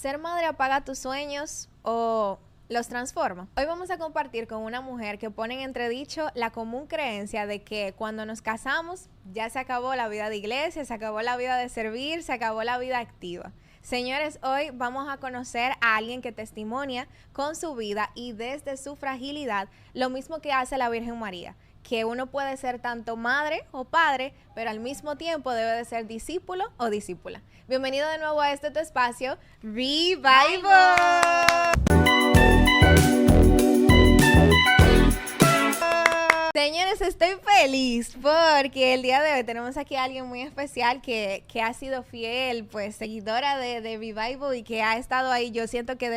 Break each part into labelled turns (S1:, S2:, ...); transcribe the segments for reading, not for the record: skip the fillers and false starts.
S1: ¿Ser madre apaga tus sueños o los transforma? Hoy vamos a compartir con una mujer que pone en entredicho la común creencia de que cuando nos casamos ya se acabó la vida de iglesia, se acabó la vida de servir, se acabó la vida activa. Señores, hoy vamos a conocer a alguien que testimonia con su vida y desde su fragilidad lo mismo que hace la Virgen María, que uno puede ser tanto madre o padre, pero al mismo tiempo debe de ser discípulo o discípula. Bienvenido de nuevo a este tu espacio, Revival. Señores, estoy feliz porque el día de hoy tenemos aquí a alguien muy especial que ha sido fiel, pues seguidora de Revival y que ha estado ahí, yo siento que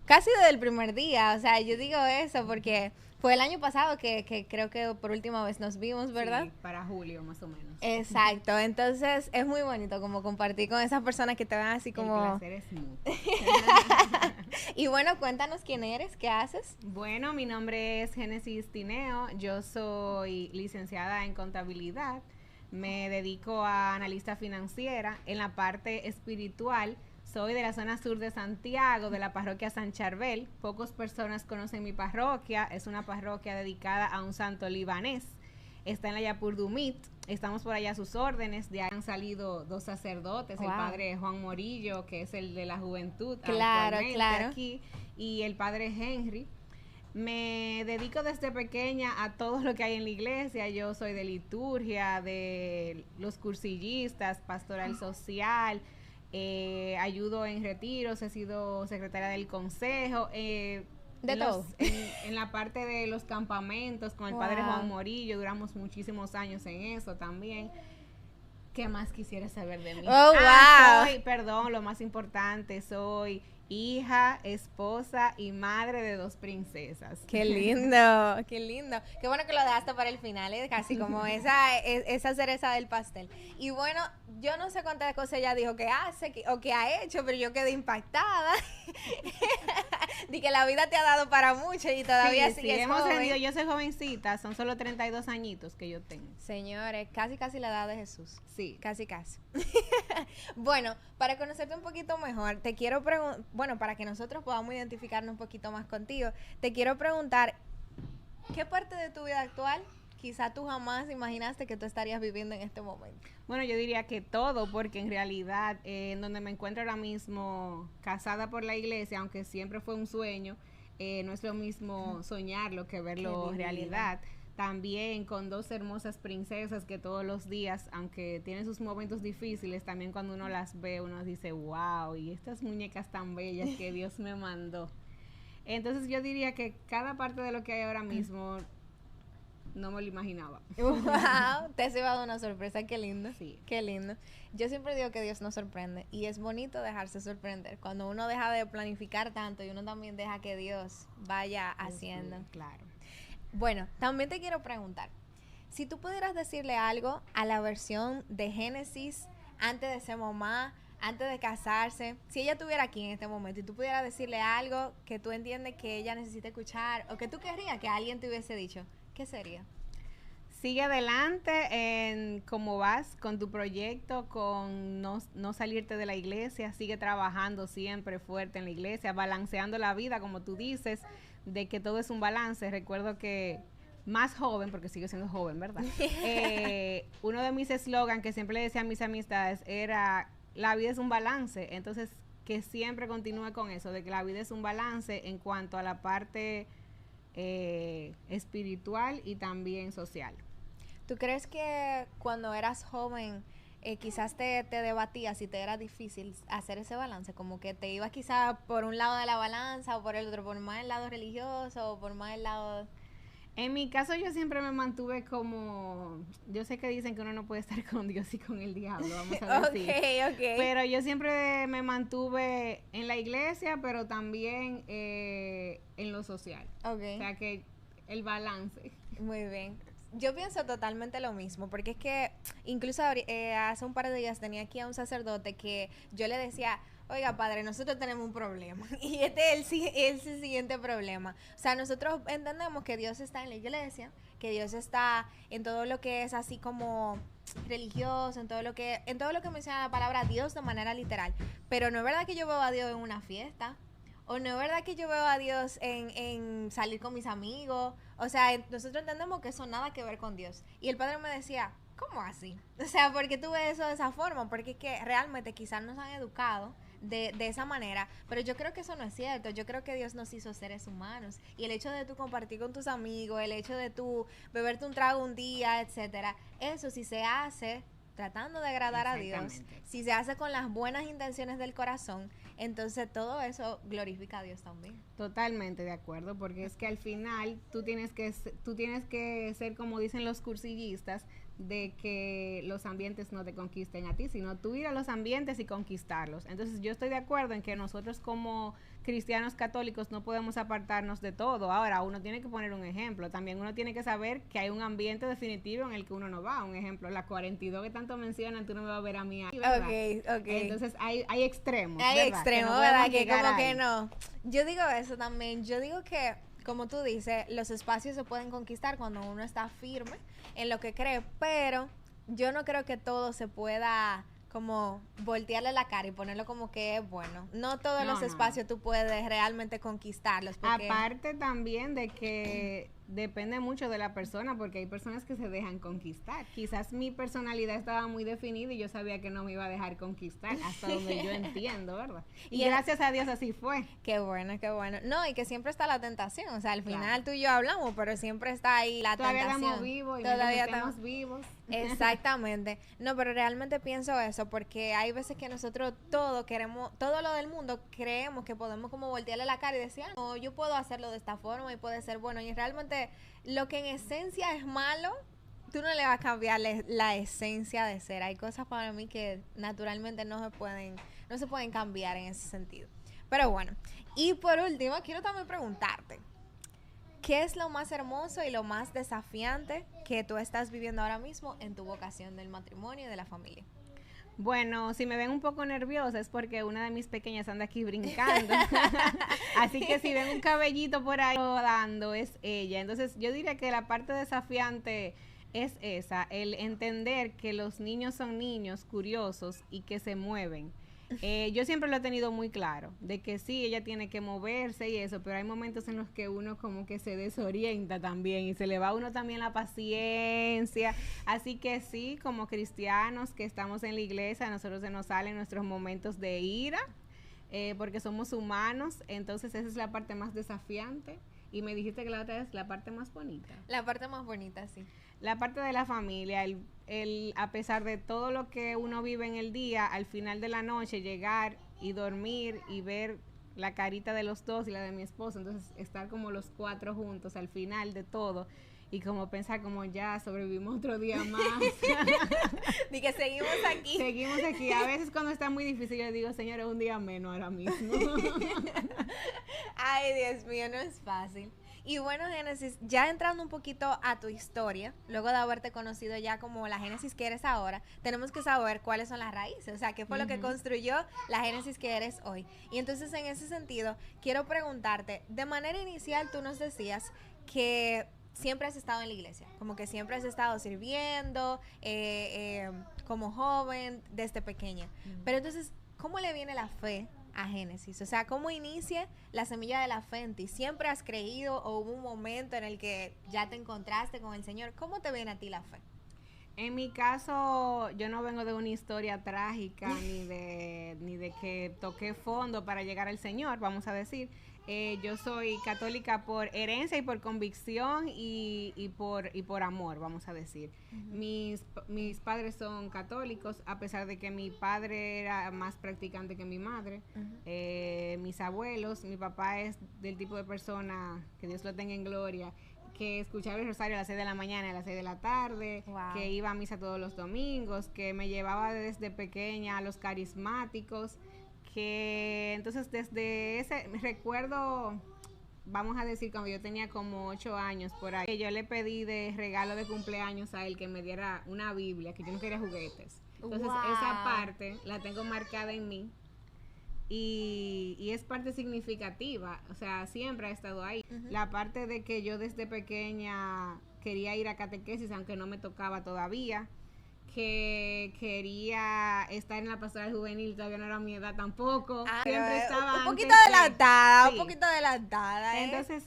S1: casi desde el primer día, o sea, yo digo eso porque fue el año pasado que creo que por última vez nos vimos, ¿verdad?
S2: Sí, para julio más o menos.
S1: Exacto, entonces es muy bonito como compartir con esas personas que te ven así como...
S2: El placer es mutuo.
S1: Y bueno, cuéntanos quién eres, qué haces.
S2: Bueno, mi nombre es Génesis Tineo, yo soy licenciada en contabilidad, me dedico a analista financiera. En la parte espiritual soy de la zona sur de Santiago, de la parroquia San Charbel. Pocas personas conocen mi parroquia, es una parroquia dedicada a un santo libanés. Está en la Yapur Dumit, estamos por allá a sus órdenes. De ahí han salido dos sacerdotes, wow. El padre Juan Morillo, que es el de la juventud,
S1: claro.
S2: Aquí, y el padre Henry. Me dedico desde pequeña a todo lo que hay en la iglesia. Yo soy de liturgia, de los cursillistas, pastoral social, ayudo en retiros, he sido secretaria del consejo,
S1: de todo.
S2: En la parte de los campamentos con el padre Juan Morillo, duramos muchísimos años en eso también. ¿Qué más quisiera saber de mí? Lo más importante, soy hija, esposa y madre de 2 princesas.
S1: Qué lindo, qué lindo. Qué bueno que lo dejaste para el final, casi como esa cereza del pastel. Y bueno, yo no sé cuántas cosas ella dijo que hace o que ha hecho, pero yo quedé impactada. De que la vida te ha dado para mucho y todavía sigues joven.
S2: Yo soy jovencita, son solo 32 añitos que yo tengo.
S1: Señores, casi la edad de Jesús.
S2: Sí.
S1: Casi. Bueno, para conocerte un poquito mejor, te quiero preguntar, bueno, para que nosotros podamos identificarnos un poquito más contigo, te quiero preguntar, ¿qué parte de tu vida actual quizá tú jamás imaginaste que tú estarías viviendo en este momento?
S2: Bueno, yo diría que todo, porque en realidad en donde me encuentro ahora mismo, casada por la iglesia, aunque siempre fue un sueño, no es lo mismo soñarlo que verlo realidad. También con 2 hermosas princesas que todos los días, aunque tienen sus momentos difíciles, también cuando uno las ve, uno dice, wow, y estas muñecas tan bellas que Dios me mandó. Entonces yo diría que cada parte de lo que hay ahora mismo no me lo imaginaba.
S1: Wow, te has llevado una sorpresa, qué lindo.
S2: Sí.
S1: Qué lindo. Yo siempre digo que Dios nos sorprende y es bonito dejarse sorprender. Cuando uno deja de planificar tanto y uno también deja que Dios vaya haciendo.
S2: Sí, claro.
S1: Bueno, también te quiero preguntar, si tú pudieras decirle algo a la versión de Génesis antes de ser mamá, antes de casarse, si ella estuviera aquí en este momento y tú pudieras decirle algo que tú entiendes que ella necesita escuchar o que tú querrías que alguien te hubiese dicho, ¿qué sería?
S2: Sigue adelante en cómo vas con tu proyecto, con no salirte de la iglesia, sigue trabajando siempre fuerte en la iglesia, balanceando la vida, como tú dices, de que todo es un balance. Recuerdo que más joven, porque sigo siendo joven, ¿verdad? Uno de mis eslogans que siempre le decía a mis amistades era, la vida es un balance. Entonces, que siempre continúe con eso, de que la vida es un balance en cuanto a la parte espiritual y también social.
S1: ¿Tú crees que cuando eras joven quizás te debatías si te era difícil hacer ese balance? Como que te ibas quizás por un lado de la balanza o por el otro, por más el lado religioso o por más el lado...
S2: En mi caso yo siempre me mantuve como, yo sé que dicen que uno no puede estar con Dios y con el diablo, vamos a decir.
S1: Okay.
S2: Pero yo siempre me mantuve en la iglesia, pero también en lo social.
S1: Okay.
S2: O sea que el balance.
S1: Muy bien. Yo pienso totalmente lo mismo, porque es que incluso hace un par de días tenía aquí a un sacerdote que yo le decía, oiga padre, nosotros tenemos un problema y este es el siguiente problema. O sea, nosotros entendemos que Dios está en la iglesia, que Dios está en todo lo que es así como religioso, en todo lo que menciona la palabra Dios de manera literal. Pero no es verdad que yo veo a Dios en una fiesta. O no es verdad que yo veo a Dios en salir con mis amigos. O sea, nosotros entendemos que eso nada que ver con Dios. Y el padre me decía, ¿cómo así? O sea, ¿por qué tú ves eso de esa forma? Porque es que realmente quizás nos han educado de esa manera, pero yo creo que eso no es cierto. Yo creo que Dios nos hizo seres humanos, y el hecho de tú compartir con tus amigos, el hecho de tú beberte un trago un día, etcétera, eso si se hace tratando de agradar a Dios, si se hace con las buenas intenciones del corazón, entonces todo eso glorifica a Dios también.
S2: Totalmente de acuerdo, porque es que al final tú tienes que ser, como dicen los cursillistas, de que los ambientes no te conquisten a ti, sino tú ir a los ambientes y conquistarlos. Entonces yo estoy de acuerdo en que nosotros como cristianos católicos no podemos apartarnos de todo. Ahora, uno tiene que poner un ejemplo. También uno tiene que saber que hay un ambiente definitivo en el que uno no va. Un ejemplo, la 42 que tanto mencionan, tú no me vas a ver a mí ahí, ¿verdad?
S1: Ok.
S2: Entonces hay extremos,
S1: hay
S2: ¿verdad?
S1: extremos,
S2: que no
S1: ¿verdad? Que como
S2: ahí.
S1: que no. Yo digo eso también. Yo digo que, como tú dices, los espacios se pueden conquistar cuando uno está firme en lo que cree, pero yo no creo que todo se pueda como voltearle la cara y ponerlo como que es bueno. No todos los espacios tú puedes realmente conquistarlos. Porque
S2: aparte también de que depende mucho de la persona, porque hay personas que se dejan conquistar. Quizás mi personalidad estaba muy definida y yo sabía que no me iba a dejar conquistar, hasta donde yo entiendo, ¿verdad? Y gracias a Dios así fue.
S1: Qué bueno, qué bueno. No, y que siempre está la tentación. O sea, al final tú y yo hablamos, pero siempre está ahí la tentación.
S2: Todavía estamos vivos y
S1: todavía
S2: estamos vivos.
S1: Exactamente. No, pero realmente pienso eso, porque hay veces que nosotros todo lo del mundo creemos que podemos como voltearle la cara y decir, no, yo puedo hacerlo de esta forma y puede ser bueno. Y realmente lo que en esencia es malo, tú no le vas a cambiar la esencia de ser. Hay cosas para mí que naturalmente no se pueden cambiar en ese sentido. Pero bueno, y por último, quiero también preguntarte, ¿qué es lo más hermoso y lo más desafiante que tú estás viviendo ahora mismo en tu vocación del matrimonio y de la familia?
S2: Bueno, si me ven un poco nerviosa es porque una de mis pequeñas anda aquí brincando. Así que si ven un cabellito por ahí rodando, es ella. Entonces yo diría que la parte desafiante es esa, el entender que los niños son niños curiosos y que se mueven. Yo siempre lo he tenido muy claro, de que sí, ella tiene que moverse y eso, pero hay momentos en los que uno como que se desorienta también y se le va a uno también la paciencia. Así que sí, como cristianos que estamos en la iglesia, a nosotros se nos salen nuestros momentos de ira, porque somos humanos, entonces esa es la parte más desafiante. Y me dijiste que la otra es la parte más bonita.
S1: La parte más bonita, sí.
S2: La parte de la familia, a pesar de todo lo que uno vive en el día, al final de la noche llegar y dormir y ver la carita de los dos y la de mi esposo, entonces estar como los cuatro juntos al final de todo y como pensar como ya sobrevivimos otro día más.
S1: Y que seguimos aquí.
S2: Seguimos aquí. A veces cuando está muy difícil yo digo, Señor, es un día menos ahora mismo.
S1: Ay, Dios mío, no es fácil. Y bueno, Génesis, ya entrando un poquito a tu historia, luego de haberte conocido ya como la Génesis que eres ahora, tenemos que saber cuáles son las raíces, o sea, qué fue lo que construyó la Génesis que eres hoy. Y entonces, en ese sentido, quiero preguntarte, de manera inicial tú nos decías que siempre has estado en la iglesia, como que siempre has estado sirviendo, como joven, desde pequeña. Pero entonces, ¿cómo le viene la fe a Génesis? O sea, ¿cómo inicia la semilla de la fe en ti? ¿Siempre has creído o hubo un momento en el que ya te encontraste con el Señor? ¿Cómo te viene a ti la fe?
S2: En mi caso, yo no vengo de una historia trágica ni de que toqué fondo para llegar al Señor, vamos a decir. Yo soy católica por herencia y por convicción y por amor, vamos a decir. Mis padres son católicos, a pesar de que mi padre era más practicante que mi madre. Mis abuelos, mi papá es del tipo de persona, que Dios lo tenga en gloria, que escuchaba el rosario a las 6 de la mañana y a las 6 de la tarde, que iba a misa todos los domingos, que me llevaba desde pequeña a los carismáticos, que entonces desde ese recuerdo, vamos a decir, cuando yo tenía como 8 años por ahí, que yo le pedí de regalo de cumpleaños a él que me diera una Biblia, que yo no quería juguetes. Entonces esa parte la tengo marcada en mí. Y es parte significativa, o sea, siempre ha estado ahí. La parte de que yo desde pequeña quería ir a catequesis, aunque no me tocaba todavía, que quería estar en la pastoral juvenil, todavía no era mi edad tampoco. Siempre estaba
S1: un poquito adelantada, sí. Un poquito adelantada.
S2: Entonces,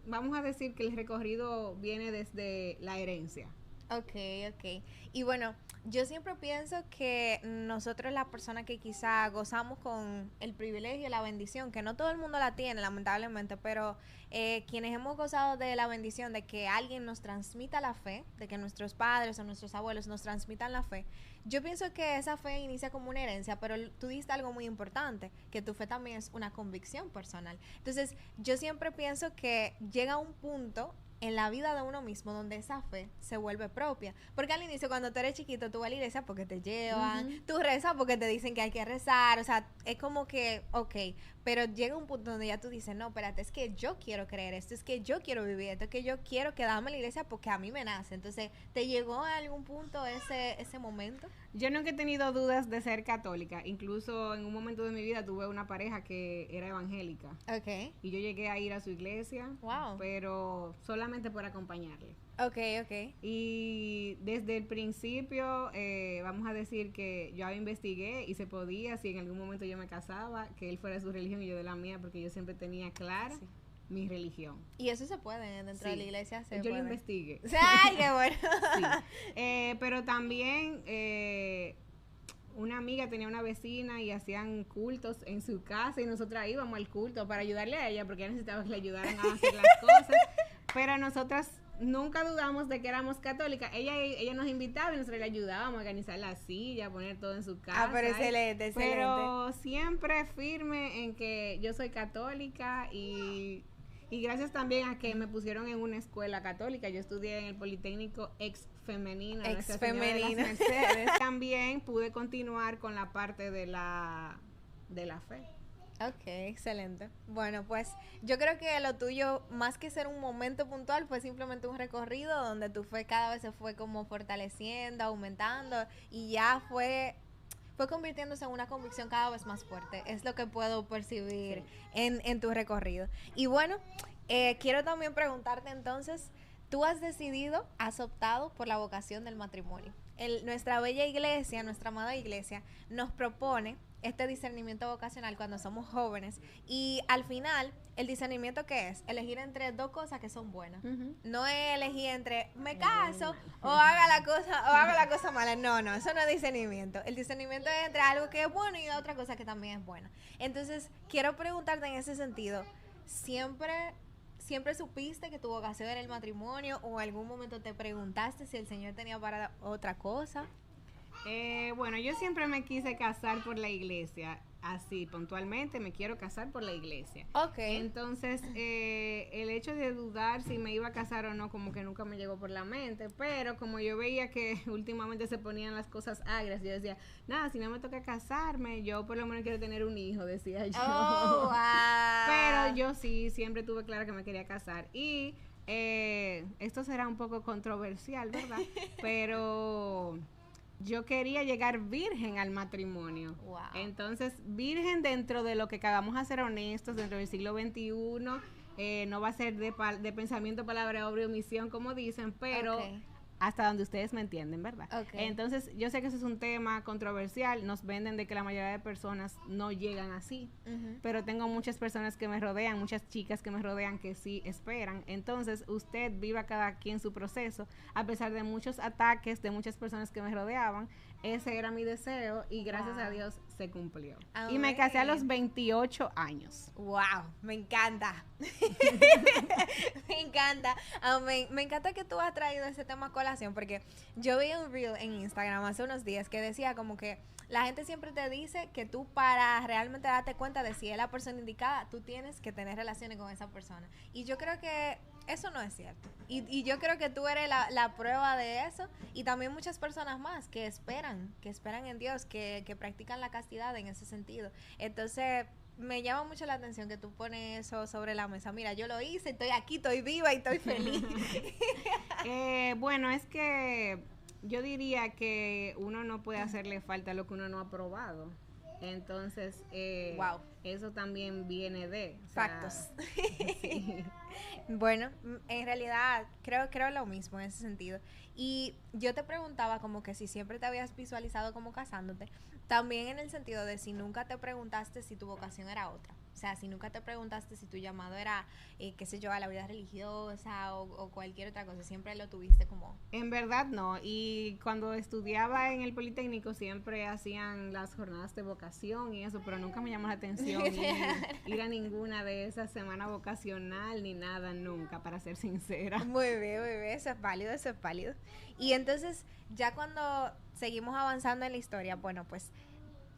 S2: vamos a decir que el recorrido viene desde la herencia.
S1: Ok. Y bueno, yo siempre pienso que nosotros, las personas que quizá gozamos con el privilegio, la bendición, que no todo el mundo la tiene, lamentablemente, pero quienes hemos gozado de la bendición de que alguien nos transmita la fe, de que nuestros padres o nuestros abuelos nos transmitan la fe, yo pienso que esa fe inicia como una herencia, pero tú diste algo muy importante, que tu fe también es una convicción personal. Entonces, yo siempre pienso que llega un punto en la vida de uno mismo donde esa fe se vuelve propia, porque al inicio cuando tú eres chiquito tú vas a la iglesia porque te llevan, tú rezas porque te dicen que hay que rezar, o sea, es como que, ok, pero llega un punto donde ya tú dices, no, espérate, es que yo quiero creer esto, es que yo quiero vivir esto, es que yo quiero quedarme en la iglesia porque a mí me nace. Entonces, ¿te llegó a algún punto ese momento?
S2: Yo nunca he tenido dudas de ser católica, incluso en un momento de mi vida tuve una pareja que era evangélica.
S1: Ok.
S2: Y yo llegué a ir a su iglesia,
S1: wow,
S2: pero solamente por acompañarle.
S1: Ok.
S2: Y desde el principio, vamos a decir que yo investigué y se podía, si en algún momento yo me casaba, que él fuera de su religión y yo de la mía, porque yo siempre tenía clara mi religión.
S1: Y eso se puede dentro de la iglesia,
S2: yo lo investigué.
S1: ¡Ay, qué bueno!
S2: Pero también una amiga tenía una vecina y hacían cultos en su casa y nosotras íbamos al culto para ayudarle a ella, porque ella necesitaba que le ayudaran a hacer las cosas. Pero nosotras nunca dudamos de que éramos católicas. Ella nos invitaba y nosotros le ayudábamos a organizar la silla, a poner todo en su casa.
S1: Pero excelente.
S2: Pero siempre firme en que yo soy católica y gracias también a que me pusieron en una escuela católica. Yo estudié en el Politécnico Ex-Femenino. También pude continuar con la parte de la fe.
S1: Ok, excelente. Bueno, pues yo creo que lo tuyo, más que ser un momento puntual, fue simplemente un recorrido donde tu fe cada vez se fue como fortaleciendo, aumentando y ya fue convirtiéndose en una convicción cada vez más fuerte. Es lo que puedo percibir en tu recorrido. Y bueno, quiero también preguntarte entonces, tú has optado por la vocación del matrimonio. Nuestra bella iglesia, nuestra amada iglesia, nos propone este discernimiento vocacional cuando somos jóvenes y al final el discernimiento ¿qué es? Elegir entre dos cosas que son buenas. No es elegir entre me caso o haga la cosa mala. No, eso no es discernimiento. El discernimiento es entre algo que es bueno y otra cosa que también es buena. Entonces quiero preguntarte en ese sentido, ¿siempre supiste que tu vocación era el matrimonio o en algún momento te preguntaste si el Señor tenía para otra cosa?
S2: Bueno, yo siempre me quise casar por la iglesia, así puntualmente me quiero casar por la iglesia.
S1: Ok.
S2: Entonces, el hecho de dudar si me iba a casar o no, como que nunca me llegó por la mente, pero como yo veía que últimamente se ponían las cosas agrias, yo decía, nada, si no me toca casarme, yo por lo menos quiero tener un hijo, decía yo.
S1: Oh, wow.
S2: Pero yo sí, siempre tuve claro que me quería casar y esto será un poco controversial, ¿verdad? Pero yo quería llegar virgen al matrimonio.
S1: Wow.
S2: Entonces, virgen dentro de lo que vamos a ser honestos, dentro del siglo XXI, no va a ser de pensamiento, palabra, obra y omisión, como dicen, pero hasta donde ustedes me entienden, ¿verdad? Entonces, yo sé que eso es un tema controversial, nos venden de que la mayoría de personas no llegan así, pero tengo muchas personas que me rodean, muchas chicas que me rodean que sí esperan. Entonces, usted viva cada quien su proceso, a pesar de muchos ataques de muchas personas que me rodeaban, ese era mi deseo y gracias a Dios se cumplió. Y me casé a los 28 años.
S1: ¡Wow! Me encanta. Me encanta. Me encanta que tú has traído ese tema a colación porque yo vi un reel en Instagram hace unos días que decía como que la gente siempre te dice que tú para realmente darte cuenta de si es la persona indicada, tú tienes que tener relaciones con esa persona. Y yo creo que eso no es cierto. Y yo creo que tú eres la prueba de eso. Y también muchas personas más que esperan en Dios, que practican la castidad en ese sentido. Entonces, me llama mucho la atención que tú pones eso sobre la mesa. Mira, yo lo hice, estoy aquí, estoy viva y estoy feliz.
S2: Bueno, es que yo diría que uno no puede hacerle falta lo que uno no ha probado. Entonces,
S1: wow.
S2: eso también viene de...
S1: Factos.
S2: Sí.
S1: Bueno, en realidad creo lo mismo en ese sentido. Y yo te preguntaba como que si siempre te habías visualizado como casándote, también en el sentido de si nunca te preguntaste si tu vocación era otra. O sea, si nunca te preguntaste si tu llamado era, qué sé yo, a la vida religiosa o cualquier otra cosa, siempre lo tuviste como...
S2: En verdad no, y cuando estudiaba en el Politécnico siempre hacían las jornadas de vocación y eso, pero nunca me llamó la atención ir a ninguna de esas semanas vocacional ni nada, nunca, para ser sincera.
S1: Muy bien, eso es válido, eso es válido. Y entonces, ya cuando seguimos avanzando en la historia, bueno, pues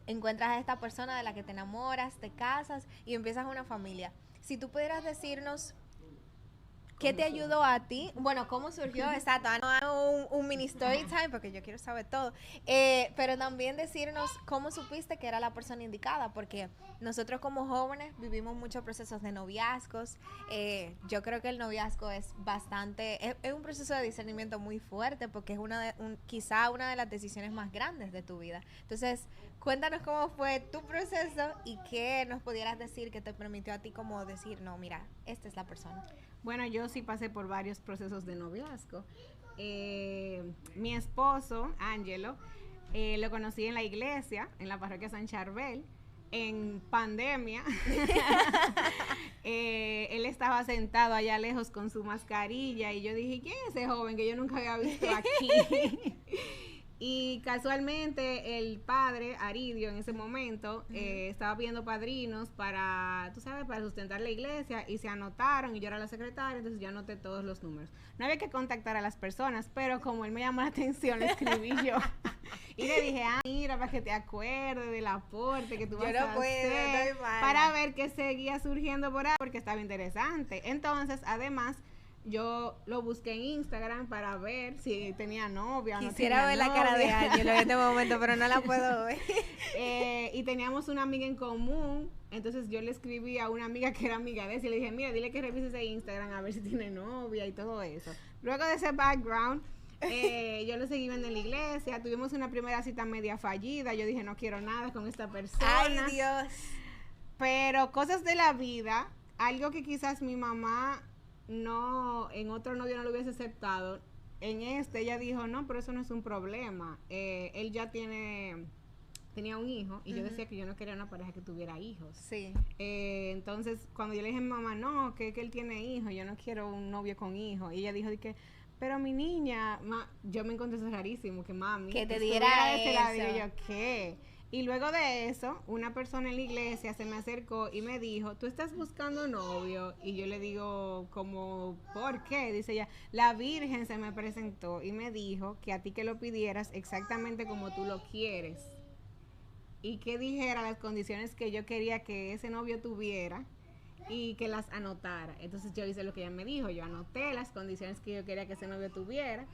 S1: encuentras a esta persona de la que te enamoras, te casas y empiezas una familia. Si tú pudieras decirnos ¿qué te ayudó a ti? Bueno, ¿cómo surgió? Exacto, un mini story time porque yo quiero saber todo. Pero también decirnos cómo supiste que era la persona indicada, porque nosotros como jóvenes vivimos muchos procesos de noviazgos. Yo creo que el noviazgo es bastante, es un proceso de discernimiento muy fuerte porque es quizá una de las decisiones más grandes de tu vida. Entonces, cuéntanos cómo fue tu proceso y qué nos pudieras decir que te permitió a ti como decir, no, mira, esta es la persona.
S2: Bueno, yo sí pasé por varios procesos de noviazgo. Mi esposo, Ángelo, lo conocí en la iglesia, en la parroquia San Charbel, en pandemia. Él estaba sentado allá lejos con su mascarilla y yo dije, ¿quién es ese joven que yo nunca había visto aquí? Y casualmente el padre, Aridio, en ese momento, estaba pidiendo padrinos para, tú sabes, para sustentar la iglesia y se anotaron y yo era la secretaria, entonces yo anoté todos los números. No había que contactar a las personas, pero como él me llamó la atención, le escribí yo. Y le dije, mira, para que te acuerdes del aporte que tú vas a hacer, para ver qué seguía surgiendo por ahí, porque estaba interesante. Entonces, además, yo lo busqué en Instagram para ver si tenía novia o no tenía novia.
S1: Quisiera ver la cara de Ángelo en este momento, pero no la puedo ver.
S2: Y teníamos una amiga en común, entonces yo le escribí a una amiga que era amiga de él y le dije, mira, dile que revise ese Instagram a ver si tiene novia y todo eso. Luego de ese background, yo lo seguí viendo en la iglesia, tuvimos una primera cita media fallida, yo dije, no quiero nada con esta persona.
S1: ¡Ay, Dios!
S2: Pero cosas de la vida, algo que quizás mi mamá no, en otro novio no lo hubiese aceptado, en este ella dijo, no, pero eso no es un problema, él ya tenía un hijo y yo decía que yo no quería una pareja que tuviera hijos.
S1: Sí.
S2: Entonces cuando yo le dije a mi mamá, no, que él tiene hijos, yo no quiero un novio con hijos, y ella dijo de que, pero mi niña, yo me encontré eso rarísimo, que mami,
S1: que te diera
S2: eso. Digo yo, ¿qué? Y luego de eso, una persona en la iglesia se me acercó y me dijo, ¿tú estás buscando novio? Y yo le digo, como, ¿por qué? Dice ella, la Virgen se me presentó y me dijo que a ti que lo pidieras exactamente como tú lo quieres. Y que dijera las condiciones que yo quería que ese novio tuviera y que las anotara. Entonces yo hice lo que ella me dijo, yo anoté las condiciones que yo quería que ese novio tuviera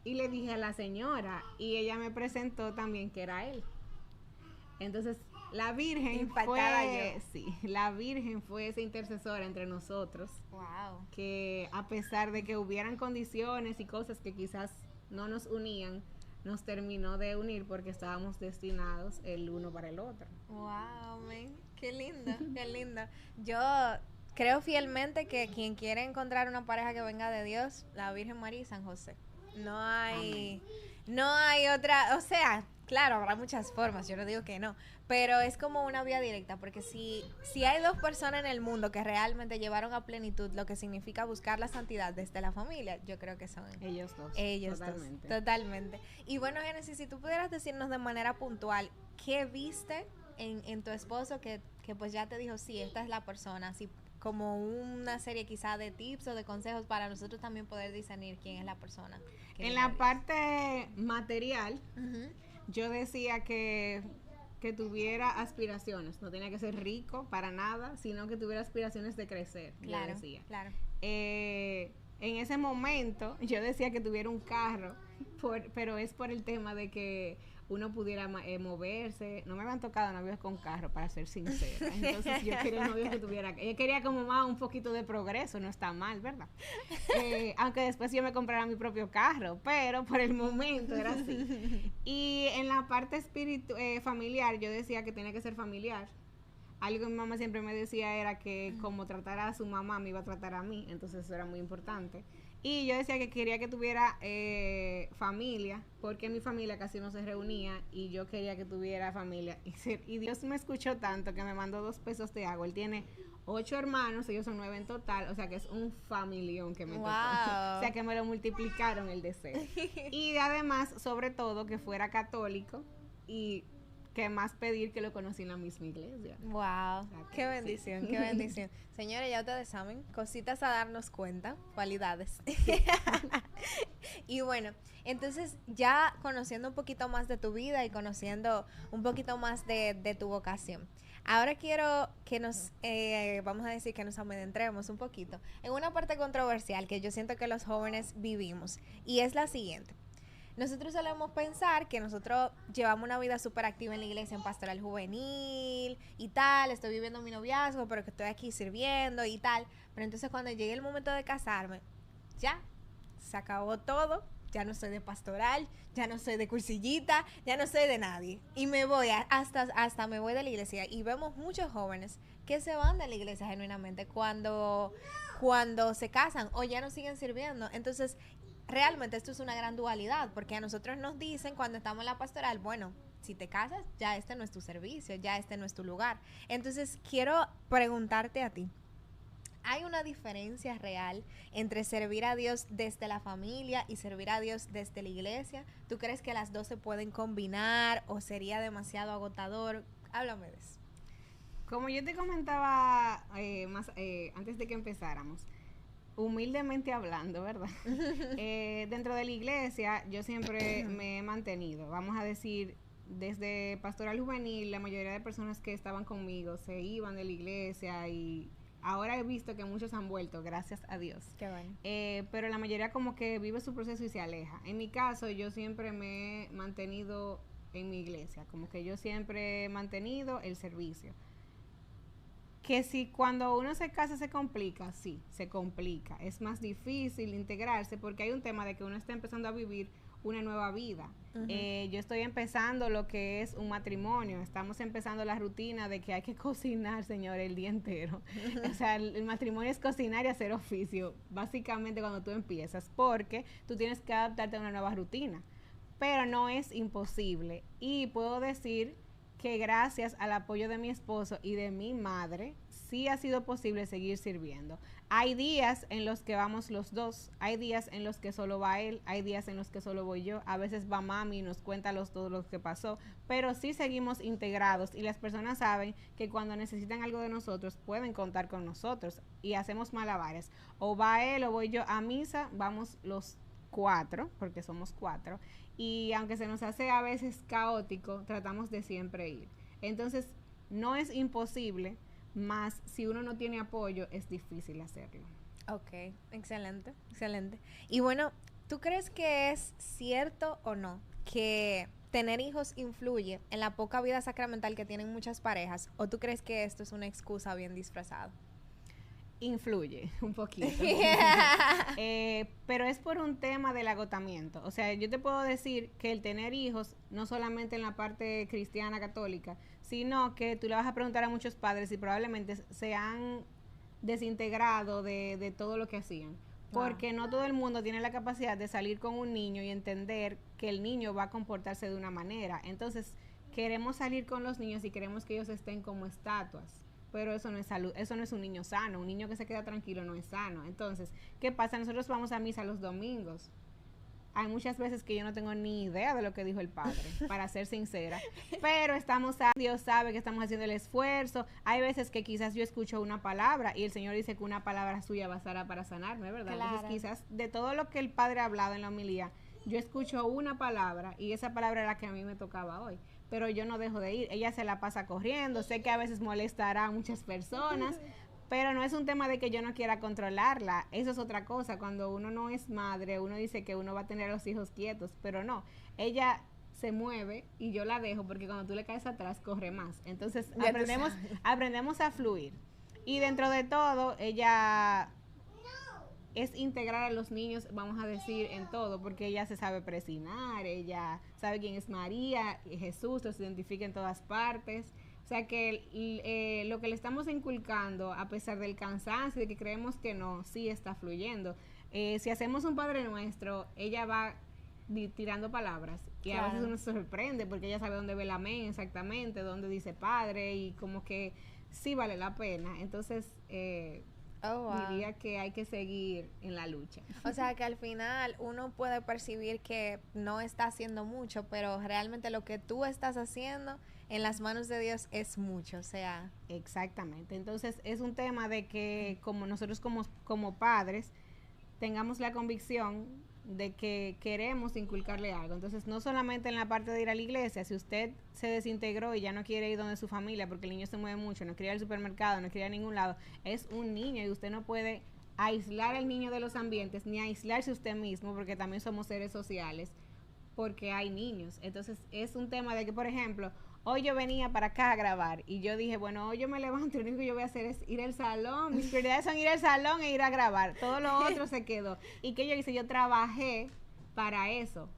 S2: y le dije a la señora y ella me presentó también que era él. Entonces, la Virgen la Virgen fue esa intercesora entre nosotros.
S1: Wow.
S2: Que a pesar de que hubieran condiciones y cosas que quizás no nos unían, nos terminó de unir porque estábamos destinados el uno para el otro.
S1: Wow, man. Qué lindo, qué lindo. Yo creo fielmente que quien quiere encontrar una pareja que venga de Dios, la Virgen María y San José. No hay otra, o sea, claro, habrá muchas formas, yo no digo que no, pero es como una vía directa, porque si hay dos personas en el mundo que realmente llevaron a plenitud lo que significa buscar la santidad desde la familia, yo creo que son
S2: ellos dos.
S1: Totalmente. Y bueno, Génesis, si tú pudieras decirnos de manera puntual, ¿qué viste en tu esposo que pues ya te dijo, sí, esta es la persona, así como una serie quizá de tips o de consejos para nosotros también poder discernir quién es la persona?
S2: En la parte material, yo decía que tuviera aspiraciones, no tenía que ser rico para nada, sino que tuviera aspiraciones de crecer,
S1: claro,
S2: yo decía.
S1: Claro.
S2: En ese momento yo decía que tuviera un carro, pero es por el tema de que uno pudiera moverse. No me habían tocado novios con carro, para ser sincera. Entonces yo quería un novio que tuviera, yo quería como más un poquito de progreso, no está mal, ¿verdad? Aunque después yo me comprara mi propio carro, pero por el momento era así. Y en la parte familiar, yo decía que tenía que ser familiar. Algo que mi mamá siempre me decía era que como tratara a su mamá, me iba a tratar a mí, entonces eso era muy importante. Y yo decía que quería que tuviera familia, porque mi familia casi no se reunía y yo quería que tuviera familia. Y Dios me escuchó tanto que me mandó 2 pesos de agua. Él tiene 8 hermanos, ellos son 9 en total, o sea que es un familión que me tocó. O sea que me lo multiplicaron el deseo. Y además, sobre todo, que fuera católico y que más pedir que lo conocí en la misma iglesia.
S1: Wow, qué bendición, qué bendición. Señores, ya ustedes saben, cositas a darnos cuenta, cualidades. Y bueno, entonces ya conociendo un poquito más de tu vida y conociendo un poquito más de tu vocación, ahora quiero que vamos a decir que nos adentremos un poquito en una parte controversial que yo siento que los jóvenes vivimos, y es la siguiente. Nosotros solemos pensar que nosotros llevamos una vida súper activa en la iglesia, en pastoral juvenil y tal, estoy viviendo mi noviazgo, pero que estoy aquí sirviendo y tal. Pero entonces cuando llegue el momento de casarme, ya, se acabó todo, ya no soy de pastoral, ya no soy de cursillita, ya no soy de nadie. Y me voy, hasta me voy de la iglesia. Y vemos muchos jóvenes que se van de la iglesia genuinamente cuando se casan o ya no siguen sirviendo. Entonces, realmente esto es una gran dualidad, porque a nosotros nos dicen cuando estamos en la pastoral, bueno, si te casas, ya este no es tu servicio, ya este no es tu lugar. Entonces, quiero preguntarte a ti, ¿hay una diferencia real entre servir a Dios desde la familia y servir a Dios desde la iglesia? ¿Tú crees que las dos se pueden combinar o sería demasiado agotador? Háblame de eso.
S2: Como yo te comentaba antes de que empezáramos, humildemente hablando, ¿verdad? Dentro de la iglesia yo siempre me he mantenido, vamos a decir, desde pastoral juvenil, la mayoría de personas que estaban conmigo se iban de la iglesia y ahora he visto que muchos han vuelto, gracias a Dios.
S1: Qué bueno.
S2: Pero la mayoría como que vive su proceso y se aleja. En mi caso, yo siempre me he mantenido en mi iglesia, como que yo siempre he mantenido el servicio. Que si cuando uno se casa se complica, sí, se complica. Es más difícil integrarse porque hay un tema de que uno está empezando a vivir una nueva vida. Yo estoy empezando lo que es un matrimonio. Estamos empezando la rutina de que hay que cocinar, señor, el día entero. O sea, el matrimonio es cocinar y hacer oficio, básicamente cuando tú empiezas, porque tú tienes que adaptarte a una nueva rutina. Pero no es imposible. Y puedo decir que gracias al apoyo de mi esposo y de mi madre, sí ha sido posible seguir sirviendo. Hay días en los que vamos los dos, hay días en los que solo va él, hay días en los que solo voy yo, a veces va mami y nos cuenta todo lo que pasó, pero sí seguimos integrados y las personas saben que cuando necesitan algo de nosotros pueden contar con nosotros y hacemos malabares. O va él o voy yo a misa, vamos los 4, porque somos 4, y aunque se nos hace a veces caótico, tratamos de siempre ir. Entonces, no es imposible, más si uno no tiene apoyo, es difícil hacerlo.
S1: Ok, excelente, excelente. Y bueno, ¿tú crees que es cierto o no que tener hijos influye en la poca vida sacramental que tienen muchas parejas? ¿O tú crees que esto es una excusa bien disfrazada?
S2: Influye un poquito. Pero es por un tema del agotamiento. O sea, yo te puedo decir que el tener hijos, no solamente en la parte cristiana católica, sino que tú le vas a preguntar a muchos padres y probablemente se han desintegrado de todo lo que hacían. Porque no todo el mundo tiene la capacidad de salir con un niño y entender que el niño va a comportarse de una manera. Entonces, queremos salir con los niños y queremos que ellos estén como estatuas. Pero eso no es salud, eso no es un niño sano. Un niño que se queda tranquilo no es sano. Entonces, ¿qué pasa? Nosotros vamos a misa los domingos. Hay muchas veces que yo no tengo ni idea de lo que dijo el padre, para ser sincera. Pero Dios sabe que estamos haciendo el esfuerzo. Hay veces que quizás yo escucho una palabra y el Señor dice que una palabra suya bastará para sanarme, ¿verdad?
S1: Claro.
S2: Entonces, quizás de todo lo que el padre ha hablado en la homilía, yo escucho una palabra y esa palabra era la que a mí me tocaba hoy. Pero yo no dejo de ir. Ella se la pasa corriendo. Sé que a veces molestará a muchas personas, pero no es un tema de que yo no quiera controlarla. Eso es otra cosa. Cuando uno no es madre, uno dice que uno va a tener a los hijos quietos, pero no. Ella se mueve y yo la dejo porque cuando tú le caes atrás corre más. Entonces
S1: Ya
S2: aprendemos a fluir. Y dentro de todo, ella es integrar a los niños, vamos a decir, en todo, porque ella se sabe presignar, ella sabe quién es María, y Jesús, los identifica en todas partes. O sea que lo que le estamos inculcando, a pesar del cansancio, de que creemos que no, sí está fluyendo. Si hacemos un Padre Nuestro, ella va tirando palabras y a veces uno se sorprende porque ella sabe dónde ve el amén exactamente, dónde dice Padre y como que sí vale la pena. Entonces, diría que hay que seguir en la lucha.
S1: O sea, que al final uno puede percibir que no está haciendo mucho, pero realmente lo que tú estás haciendo en las manos de Dios es mucho, o sea.
S2: Exactamente. Entonces, es un tema de que como nosotros como padres tengamos la convicción de que queremos inculcarle algo. Entonces, no solamente en la parte de ir a la iglesia, si usted se desintegró y ya no quiere ir donde su familia porque el niño se mueve mucho, no quiere ir al supermercado, no quiere ir a ningún lado, es un niño y usted no puede aislar al niño de los ambientes ni aislarse usted mismo porque también somos seres sociales porque hay niños. Entonces, es un tema de que, por ejemplo, hoy yo venía para acá a grabar y yo dije, bueno, hoy yo me levanto y lo único que yo voy a hacer es ir al salón. Mis prioridades son ir al salón e ir a grabar. Todo lo otro se quedó. ¿Y qué yo hice? Yo trabajé para eso.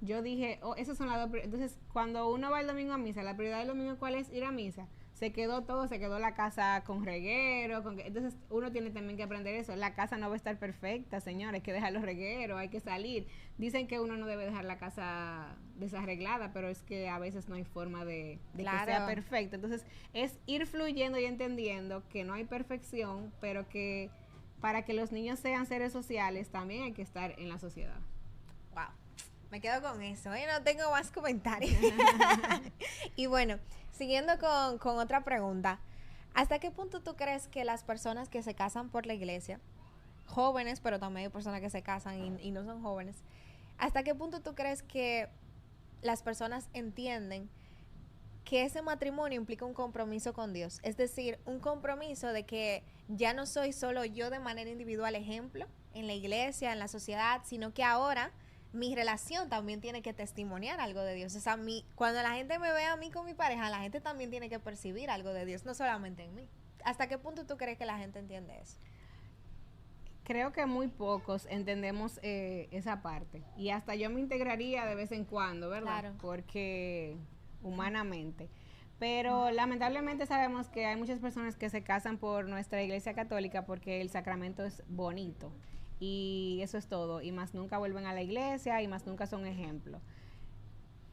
S2: Yo dije, esas son las dos prioridades. Entonces, cuando uno va el domingo a misa, la prioridad del domingo, ¿cuál es? Ir a misa. Se quedó todo, se quedó la casa con reguero. Entonces, uno tiene también que aprender eso. La casa no va a estar perfecta, señores. Hay que dejar los regueros, hay que salir. Dicen que uno no debe dejar la casa desarreglada, pero es que a veces no hay forma de claro, que sea perfecta. Entonces, es ir fluyendo y entendiendo que no hay perfección, pero que para que los niños sean seres sociales, también hay que estar en la sociedad.
S1: Wow, me quedo con eso, no tengo más comentarios. Y bueno, siguiendo con otra pregunta, ¿hasta qué punto tú crees que las personas que se casan por la iglesia, jóvenes, pero también hay personas que se casan y no son jóvenes, ¿hasta qué punto tú crees que las personas entienden que ese matrimonio implica un compromiso con Dios? Es decir, un compromiso de que ya no soy solo yo de manera individual ejemplo en la iglesia, en la sociedad, sino que ahora mi relación también tiene que testimoniar algo de Dios. O sea, cuando la gente me ve a mí con mi pareja, la gente también tiene que percibir algo de Dios, no solamente en mí. ¿Hasta qué punto tú crees que la gente entiende eso?
S2: Creo que muy pocos entendemos esa parte. Y hasta yo me integraría de vez en cuando, ¿verdad?
S1: Claro.
S2: Porque humanamente. Pero lamentablemente sabemos que hay muchas personas que se casan por nuestra iglesia católica porque el sacramento es bonito. Y eso es todo. Y más nunca vuelven a la iglesia y más nunca son ejemplo.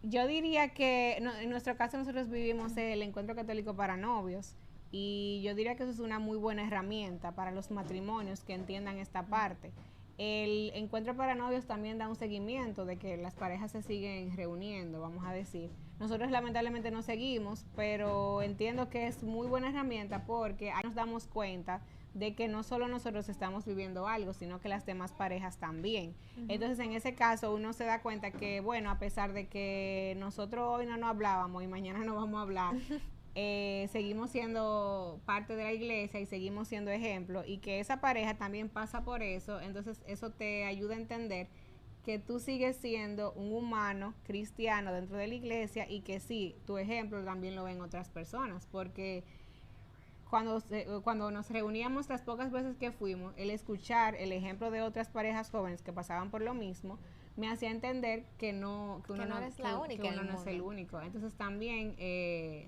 S2: Yo diría que en nuestro caso nosotros vivimos el encuentro católico para novios. Y yo diría que eso es una muy buena herramienta para los matrimonios que entiendan esta parte. El encuentro para novios también da un seguimiento de que las parejas se siguen reuniendo, vamos a decir. Nosotros lamentablemente no seguimos, pero entiendo que es muy buena herramienta porque ahí nos damos cuenta de que no solo nosotros estamos viviendo algo, sino que las demás parejas también. Entonces, en ese caso, uno se da cuenta que, bueno, a pesar de que nosotros hoy no nos hablábamos y mañana no vamos a hablar, seguimos siendo parte de la iglesia y seguimos siendo ejemplo y que esa pareja también pasa por eso, entonces eso te ayuda a entender que tú sigues siendo un humano cristiano dentro de la iglesia y que sí, tu ejemplo también lo ven otras personas, porque cuando nos reuníamos las pocas veces que fuimos, el escuchar el ejemplo de otras parejas jóvenes que pasaban por lo mismo, me hacía entender que uno no es el único. Entonces también,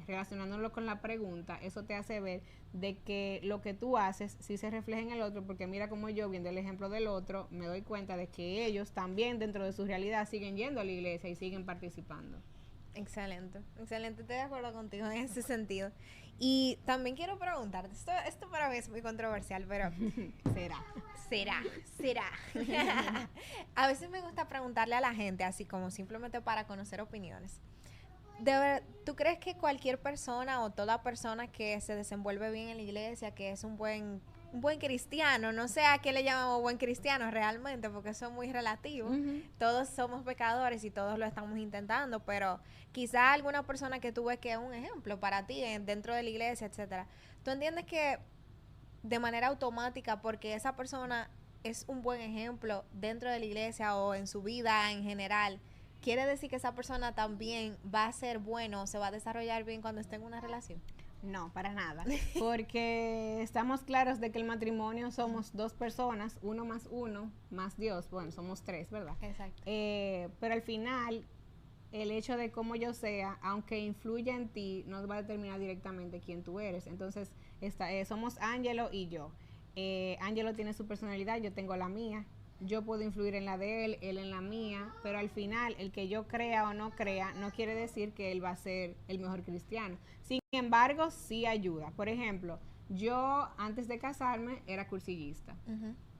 S2: relacionándolo con la pregunta, eso te hace ver de que lo que tú haces sí se refleja en el otro, porque mira como yo, viendo el ejemplo del otro, me doy cuenta de que ellos también dentro de su realidad siguen yendo a la iglesia y siguen participando.
S1: Excelente, excelente, estoy de acuerdo contigo en ese sentido. Y también quiero preguntarte, esto para mí es muy controversial, pero será. A veces me gusta preguntarle a la gente, así como simplemente para conocer opiniones. ¿Tú crees que cualquier persona o toda persona que se desenvuelve bien en la iglesia, que es un buen cristiano, no sé a qué le llamamos buen cristiano realmente, porque eso es muy relativo, todos somos pecadores y todos lo estamos intentando, pero quizá alguna persona que tú ves que es un ejemplo para ti dentro de la iglesia, etcétera, tú entiendes que de manera automática, porque esa persona es un buen ejemplo dentro de la iglesia o en su vida en general, ¿quiere decir que esa persona también va a ser bueno o se va a desarrollar bien cuando esté en una relación?
S2: No, para nada, porque estamos claros de que el matrimonio somos dos personas, uno más Dios, bueno, somos tres, ¿verdad?
S1: Exacto.
S2: Pero al final, el hecho de cómo yo sea, aunque influya en ti, no va a determinar directamente quién tú eres. Entonces, somos Ángelo y yo. Ángelo tiene su personalidad, yo tengo la mía. Yo puedo influir en la de él en la mía, pero al final el que yo crea o no crea no quiere decir que él va a ser el mejor cristiano. Sin embargo, sí ayuda. Por ejemplo, yo antes de casarme era cursillista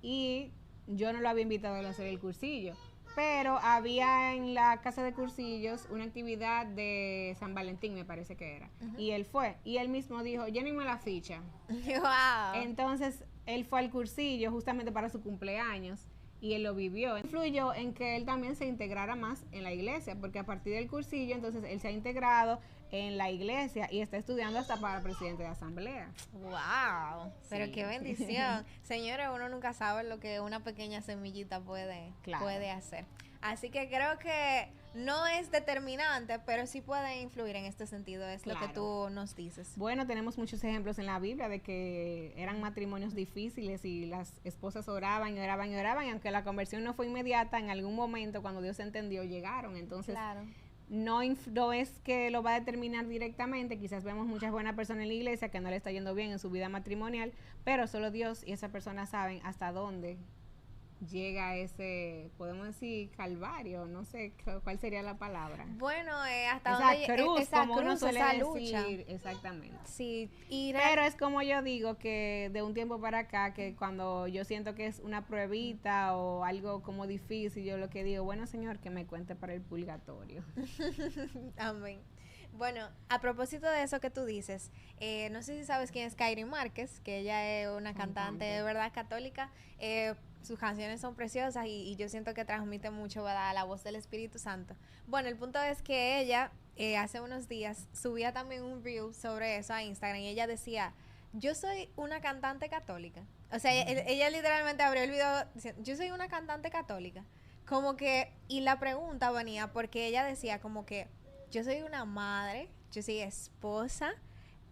S2: y yo no lo había invitado a él a hacer el cursillo, pero había en la casa de cursillos una actividad de San Valentín, me parece que era, y él fue, y él mismo dijo, llénenme la ficha.
S1: Wow.
S2: Entonces, él fue al cursillo justamente para su cumpleaños y él lo vivió. Influyó en que él también se integrara más en la iglesia, porque a partir del cursillo, entonces él se ha integrado en la iglesia y está estudiando hasta para presidente de asamblea.
S1: Wow, pero
S2: Sí.
S1: qué bendición. Señores, uno nunca sabe lo que una pequeña semillita puede hacer. Así que creo que no es determinante, pero sí puede influir en este sentido, es lo que tú nos dices.
S2: Bueno, tenemos muchos ejemplos en la Biblia de que eran matrimonios difíciles y las esposas oraban y oraban y oraban, y aunque la conversión no fue inmediata, en algún momento cuando Dios entendió llegaron. Entonces, no es que lo va a determinar directamente, quizás vemos muchas buenas personas en la iglesia que no le está yendo bien en su vida matrimonial, pero solo Dios y esa persona saben hasta dónde llega ese, podemos decir, calvario, no sé cuál sería la palabra.
S1: Bueno, hasta
S2: esa
S1: donde
S2: cruz,
S1: esa
S2: como
S1: cruz,
S2: uno suele
S1: esa
S2: decir,
S1: lucha.
S2: exactamente.
S1: Sí,
S2: pero es como yo digo que de un tiempo para acá, que cuando yo siento que es una pruebita o algo como difícil, yo lo que digo, bueno, Señor, que me cuente para el purgatorio.
S1: Amén. Bueno, a propósito de eso que tú dices, no sé si sabes quién es Kairi Márquez, que ella es una cantante de verdad católica. Sus canciones son preciosas y yo siento que transmite mucho, ¿verdad?, la voz del Espíritu Santo. Bueno, el punto es que ella hace unos días subía también un reel sobre eso a Instagram y ella decía, yo soy una cantante católica. O sea, ella literalmente abrió el video diciendo, yo soy una cantante católica. Como que, y la pregunta venía porque ella decía como que yo soy una madre, yo soy esposa,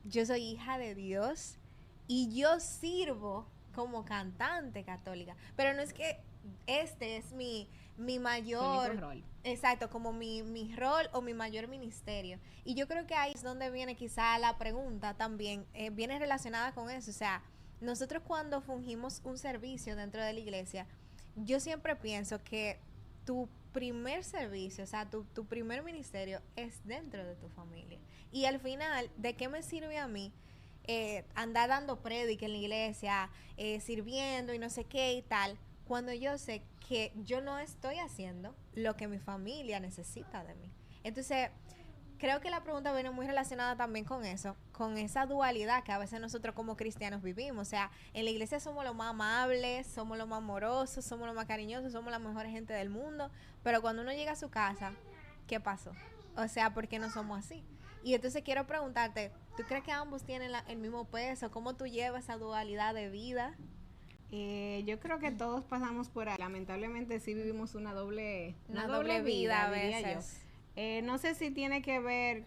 S1: yo soy hija de Dios y yo sirvo como cantante católica. Pero no es que este es mi mayor
S2: rol.
S1: Exacto, como mi rol o mi mayor ministerio. Y yo creo que ahí es donde viene quizá la pregunta también, viene relacionada con eso. O sea, nosotros cuando fungimos un servicio dentro de la iglesia, yo siempre pienso que tu primer servicio, o sea, tu primer ministerio es dentro de tu familia. Y al final, ¿de qué me sirve a mí andar dando prédica en la iglesia, sirviendo y no sé qué y tal, cuando yo sé que yo no estoy haciendo lo que mi familia necesita de mí? Entonces, creo que la pregunta viene muy relacionada también con eso, con esa dualidad que a veces nosotros como cristianos vivimos. O sea, en la iglesia somos los más amables, somos los más amorosos, somos los más cariñosos, somos la mejor gente del mundo, pero cuando uno llega a su casa, ¿qué pasó? O sea, ¿por qué no somos así? Y entonces quiero preguntarte, ¿tú crees que ambos tienen el mismo peso? ¿Cómo tú llevas esa dualidad de vida?
S2: Yo creo que todos pasamos por ahí. Lamentablemente sí vivimos una doble
S1: vida a veces.
S2: No sé si tiene que ver,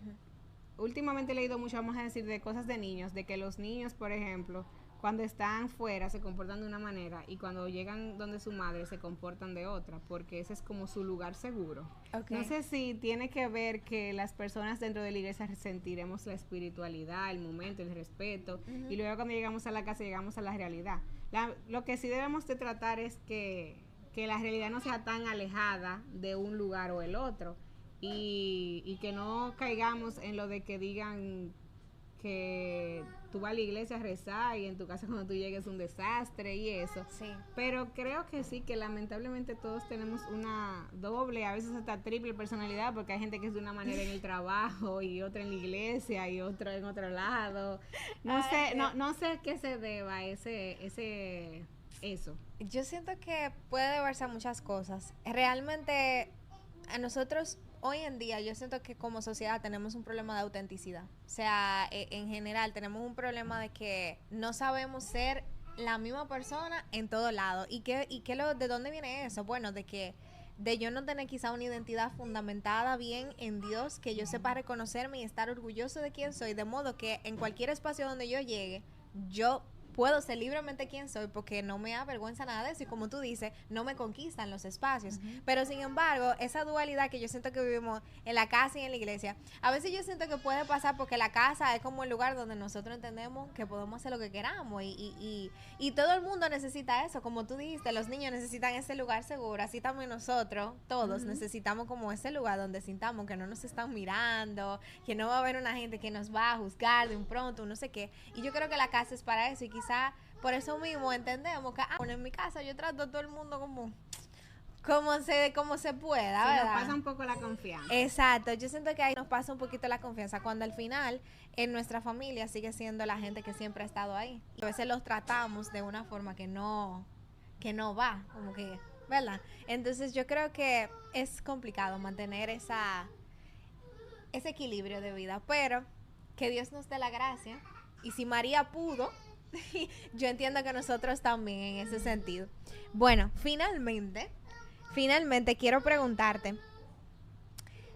S2: últimamente he leído mucho, vamos a decir, de cosas de niños, de que los niños, por ejemplo, cuando están fuera se comportan de una manera y cuando llegan donde su madre se comportan de otra, porque ese es como su lugar seguro. No sé si tiene que ver que las personas dentro de la iglesia sentiremos la espiritualidad, el momento, el respeto, y luego cuando llegamos a la casa llegamos a la realidad. Lo que sí debemos de tratar es que la realidad no sea tan alejada de un lugar o el otro, y que no caigamos en lo de que digan que tú vas a la iglesia a rezar y en tu casa cuando tú llegues es un desastre y eso.
S1: Sí.
S2: Pero creo que sí, que lamentablemente todos tenemos una doble, a veces hasta triple personalidad, porque hay gente que es de una manera en el trabajo y otra en la iglesia y otra en otro lado. No sé a qué se deba eso.
S1: Yo siento que puede deberse a muchas cosas. Realmente a nosotros hoy en día yo siento que como sociedad tenemos un problema de autenticidad. O sea, en general tenemos un problema de que no sabemos ser la misma persona en todo lado. ¿Y de dónde viene eso? Bueno, de que de yo no tener quizá una identidad fundamentada bien en Dios, que yo sepa reconocerme y estar orgulloso de quién soy, de modo que en cualquier espacio donde yo llegue, yo puedo ser libremente quien soy porque no me avergüenza nada de eso y como tú dices, no me conquistan los espacios. Pero sin embargo, esa dualidad que yo siento que vivimos en la casa y en la iglesia, a veces yo siento que puede pasar porque la casa es como el lugar donde nosotros entendemos que podemos hacer lo que queramos y todo el mundo necesita eso, como tú dijiste, los niños necesitan ese lugar seguro, así también nosotros, todos necesitamos como ese lugar donde sintamos que no nos están mirando, que no va a haber una gente que nos va a juzgar de un pronto, no sé qué. Y yo creo que la casa es para eso y quizá por eso mismo entendemos que bueno, en mi casa yo trato a todo el mundo como se pueda,
S2: sí,
S1: ¿verdad?
S2: nos pasa un poco la confianza.
S1: Exacto, yo siento que ahí nos pasa un poquito la confianza cuando al final en nuestra familia sigue siendo la gente que siempre ha estado ahí y a veces los tratamos de una forma que no va, como que, ¿verdad? Entonces yo creo que es complicado mantener ese equilibrio de vida, pero que Dios nos dé la gracia y si María pudo, yo entiendo que nosotros también en ese sentido. Bueno, finalmente quiero preguntarte,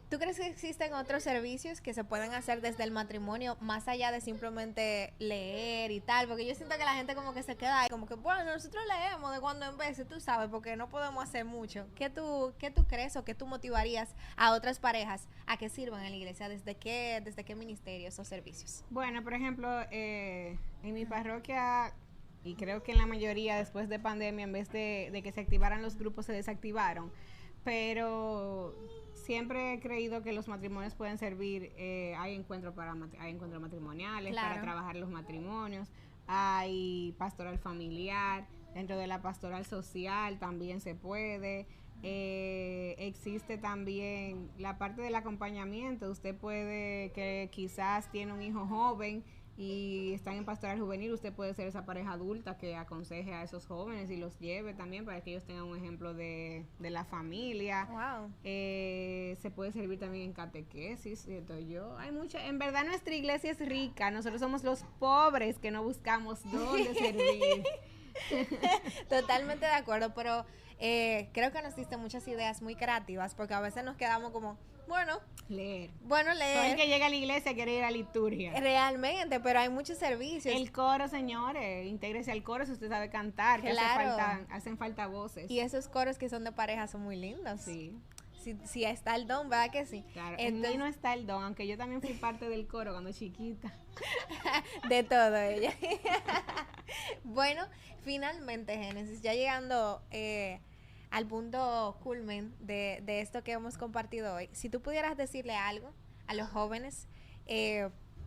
S1: ¿tú crees que existen otros servicios que se pueden hacer desde el matrimonio más allá de simplemente leer y tal? Porque yo siento que la gente como que se queda ahí, como que bueno, nosotros leemos de cuando en vez, tú sabes, porque no podemos hacer mucho. ¿Qué tú crees o qué tú motivarías a otras parejas a que sirvan en la iglesia? ¿Desde qué ministerios o servicios?
S2: Bueno, por ejemplo, en mi parroquia, y creo que en la mayoría después de pandemia, en vez de que se activaran los grupos, se desactivaron. Pero siempre he creído que los matrimonios pueden servir, hay encuentros matrimoniales,
S1: claro,
S2: para trabajar los matrimonios, hay pastoral familiar, dentro de la pastoral social también se puede. Existe también la parte del acompañamiento. Usted puede, que quizás tiene un hijo joven y están en pastoral juvenil, usted puede ser esa pareja adulta que aconseje a esos jóvenes y los lleve también para que ellos tengan un ejemplo de la familia.
S1: Wow.
S2: Se puede servir también en catequesis, ¿cierto? En verdad nuestra iglesia es rica, nosotros somos los pobres que no buscamos dónde servir.
S1: Totalmente de acuerdo, pero creo que nos diste muchas ideas muy creativas porque a veces nos quedamos como,
S2: leer.
S1: Todo
S2: el que llega a la iglesia quiere ir a la liturgia.
S1: Realmente, pero hay muchos servicios.
S2: El coro, señores, intégrese al coro si usted sabe cantar, que hacen falta voces.
S1: Y esos coros que son de pareja son muy lindos.
S2: Sí.
S1: Si está el don, ¿verdad que sí?
S2: Claro, entonces, en mí no está el don, aunque yo también fui parte del coro cuando chiquita.
S1: De todo ella. Bueno, finalmente, Génesis, ya llegando al punto culmen de esto que hemos compartido hoy, si tú pudieras decirle algo a los jóvenes,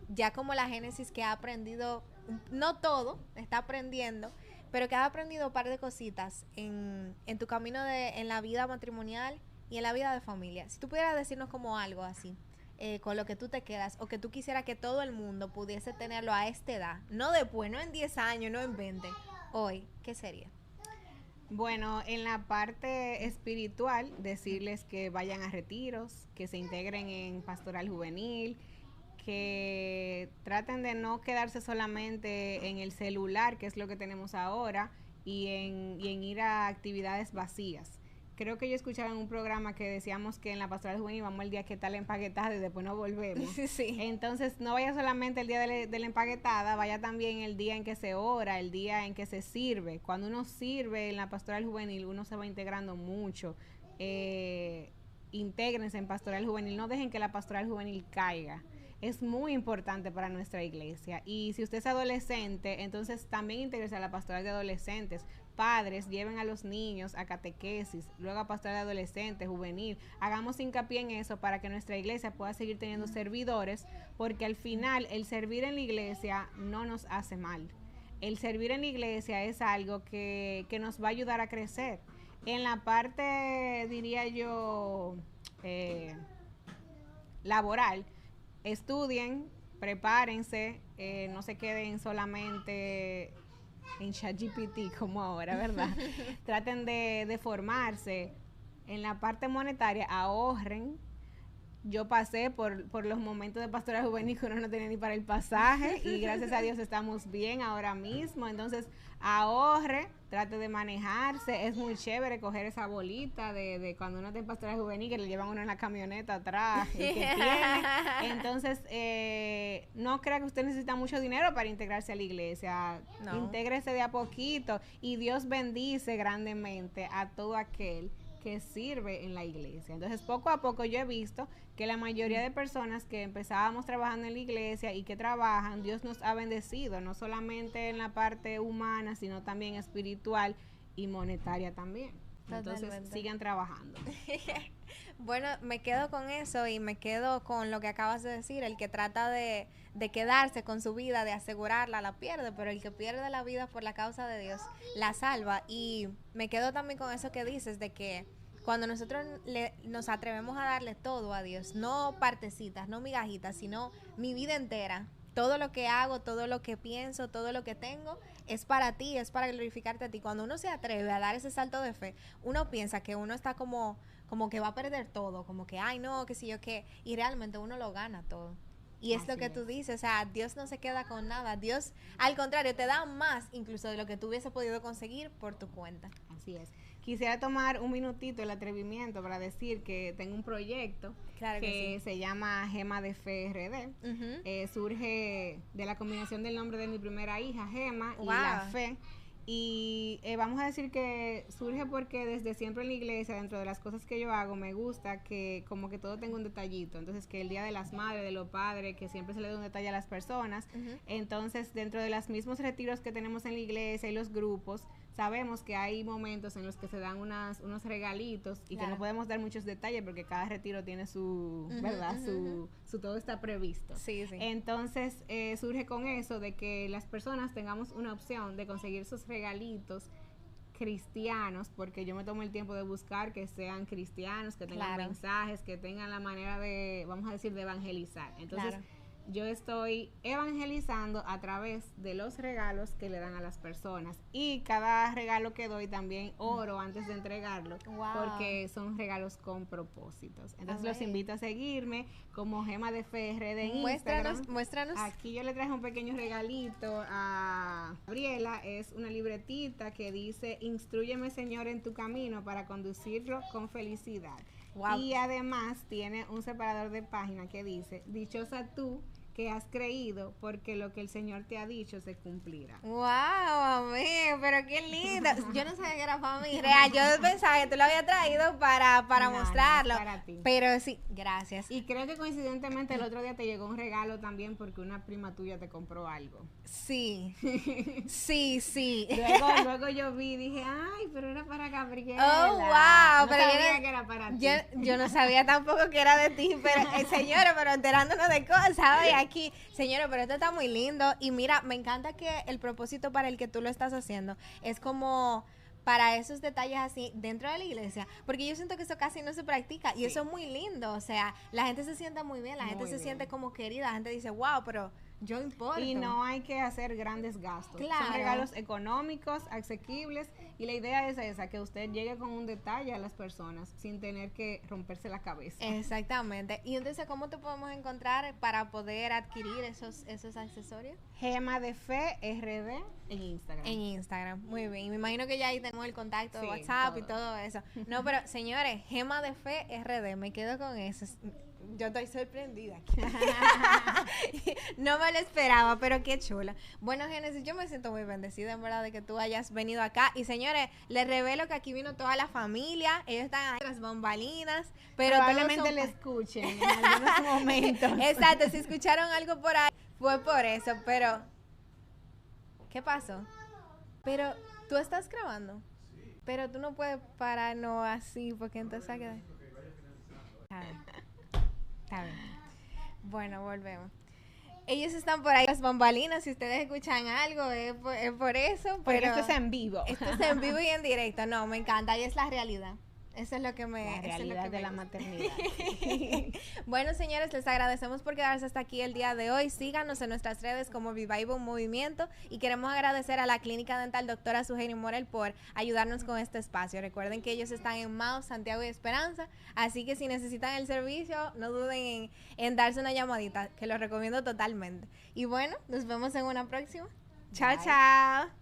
S1: ya como la Génesis que ha aprendido, no todo, está aprendiendo, pero que ha aprendido un par de cositas en tu camino en la vida matrimonial y en la vida de familia. Si tú pudieras decirnos como algo así, con lo que tú te quedas, o que tú quisieras que todo el mundo pudiese tenerlo a esta edad, no después, no en 10 años, no en 20, hoy, ¿qué sería?
S2: Bueno, en la parte espiritual, decirles que vayan a retiros, que se integren en pastoral juvenil, que traten de no quedarse solamente en el celular, que es lo que tenemos ahora, y en ir a actividades vacías. Creo que yo escuchaba en un programa que decíamos que en la pastoral juvenil vamos el día que está la empaquetada y después no volvemos.
S1: Sí.
S2: Entonces, no vaya solamente el día de la empaquetada, vaya también el día en que se ora, el día en que se sirve. Cuando uno sirve en la pastoral juvenil, uno se va integrando mucho. Intégrense en pastoral juvenil, no dejen que la pastoral juvenil caiga. Es muy importante para nuestra iglesia. Y si usted es adolescente, entonces también intégrese a la pastoral de adolescentes. Padres, lleven a los niños a catequesis, luego a pastoral de adolescentes, juvenil. Hagamos hincapié en eso para que nuestra iglesia pueda seguir teniendo servidores, porque al final el servir en la iglesia no nos hace mal. El servir en la iglesia es algo que nos va a ayudar a crecer. En la parte, diría yo, laboral, estudien, prepárense, no se queden solamente en ChatGPT como ahora, ¿verdad? Traten de formarse. En la parte monetaria, ahorren. yo pasé por los momentos de pastoral juvenil que uno no tenía ni para el pasaje y gracias a Dios estamos bien ahora mismo. Entonces, ahorre, trate de manejarse. Es muy chévere coger esa bolita de cuando uno está en pastoral juvenil que le llevan uno en la camioneta atrás, el que tiene. Entonces, no crea que usted necesita mucho dinero para integrarse a la iglesia. No. Intégrese de a poquito y Dios bendice grandemente a todo aquel que sirve en la iglesia. Entonces, poco a poco yo he visto que la mayoría de personas que empezábamos trabajando en la iglesia y que trabajan, Dios nos ha bendecido, no solamente en la parte humana, sino también espiritual y monetaria también. Totalmente. Entonces, sigan trabajando.
S1: Bueno, me quedo con eso y me quedo con lo que acabas de decir, el que trata de quedarse con su vida, de asegurarla, la pierde, pero el que pierde la vida por la causa de Dios, la salva. Y me quedo también con eso que dices, de que cuando nosotros nos atrevemos a darle todo a Dios, no partecitas, no migajitas, sino mi vida entera, todo lo que hago, todo lo que pienso, todo lo que tengo, es para ti, es para glorificarte a ti. Cuando uno se atreve a dar ese salto de fe, uno piensa que uno está como que va a perder todo, como que, ay no, qué sé yo qué, y realmente uno lo gana todo. Y es lo que tú dices, o sea, Dios no se queda con nada, Dios, al contrario, te da más incluso de lo que tú hubiese podido conseguir por tu cuenta.
S2: Así es. Quisiera tomar un minutito el atrevimiento para decir que tengo un proyecto que se llama Gema de Fe RD. Surge de la combinación del nombre de mi primera hija, Gema, y la fe. Y vamos a decir que surge porque desde siempre en la iglesia, dentro de las cosas que yo hago, me gusta que como que todo tenga un detallito. Entonces, que el Día de las Madres, de los Padres, que siempre se le da un detalle a las personas. Entonces, dentro de los mismos retiros que tenemos en la iglesia y los grupos, sabemos que hay momentos en los que se dan unos regalitos y que no podemos dar muchos detalles porque cada retiro tiene su, ¿verdad? Su todo está previsto.
S1: Sí, sí.
S2: Entonces, surge con eso de que las personas tengamos una opción de conseguir sus regalitos cristianos, porque yo me tomo el tiempo de buscar que sean cristianos, que tengan mensajes, que tengan la manera de, vamos a decir, de evangelizar. Entonces, yo estoy evangelizando a través de los regalos que le dan a las personas y cada regalo que doy también oro antes de entregarlo porque son regalos con propósitos. Entonces los invito a seguirme como Gema de Fe RD en Instagram.
S1: Muéstranos.
S2: Aquí yo le traje un pequeño regalito a Gabriela, es una libretita que dice: instrúyeme, Señor, en tu camino para conducirlo con felicidad. Y además tiene un separador de página que dice: dichosa tú que has creído, porque lo que el Señor te ha dicho se cumplirá.
S1: ¡Wow, amén! Pero qué lindo. Yo no sabía que era para mí. Real, yo pensaba que tú lo habías traído para mostrarlo.
S2: No, para ti.
S1: Pero sí, gracias.
S2: Y creo que coincidentemente el otro día te llegó un regalo también porque una prima tuya te compró algo.
S1: Sí. Sí.
S2: Luego yo vi y dije, ay, pero era para Gabriela.
S1: Oh, wow.
S2: No
S1: pero
S2: sabía que era para ti.
S1: Yo no sabía tampoco que era de ti, pero señora, pero enterándonos de cosas, ¿sabes? Aquí, señora, pero esto está muy lindo. Y mira, me encanta que el propósito para el que tú lo estás haciendo es como para esos detalles así dentro de la iglesia, porque yo siento que eso casi no se practica y eso es muy lindo. O sea, la gente se siente muy bien, la gente se siente como querida, la gente dice, wow, pero yo importo.
S2: Y no hay que hacer grandes gastos. Son regalos económicos, asequibles, y la idea es esa, que usted llegue con un detalle a las personas sin tener que romperse la cabeza.
S1: Exactamente. Y entonces, ¿cómo te podemos encontrar para poder adquirir esos accesorios?
S2: Gema de Fe RD en Instagram.
S1: En Instagram, muy bien. Me imagino que ya ahí tenemos el contacto de WhatsApp y todo eso. No, pero señores, Gema de Fe RD, me quedo con eso. Yo estoy sorprendida. No me lo esperaba, pero qué chula. Bueno, Génesis, yo me siento muy bendecida, en verdad, de que tú hayas venido acá. Y señores, les revelo que aquí vino toda la familia. Ellos están ahí tras bambalinas, pero
S2: probablemente le escuchen en algunos momentos.
S1: Exacto, si escucharon algo por ahí, fue por eso. Pero, ¿qué pasó? Pero, ¿tú estás grabando? Sí. Pero tú no puedes pararnos así, porque entonces hay que... A ver. Está bien. Bueno, volvemos. Ellos están por ahí las bambalinas, si ustedes escuchan algo es por eso.
S2: Pero esto es en vivo.
S1: Esto es en vivo y en directo. No, me encanta y es la realidad. Eso es lo que me...
S2: La realidad de la maternidad.
S1: Bueno, señores, les agradecemos por quedarse hasta aquí el día de hoy. Síganos en nuestras redes como Viva Movimiento y queremos agradecer a la Clínica Dental Doctora Suheiri Morel por ayudarnos con este espacio. Recuerden que ellos están en Mao, Santiago y Esperanza, así que si necesitan el servicio, no duden en darse una llamadita, que lo recomiendo totalmente. Y bueno, nos vemos en una próxima. Chao, chao.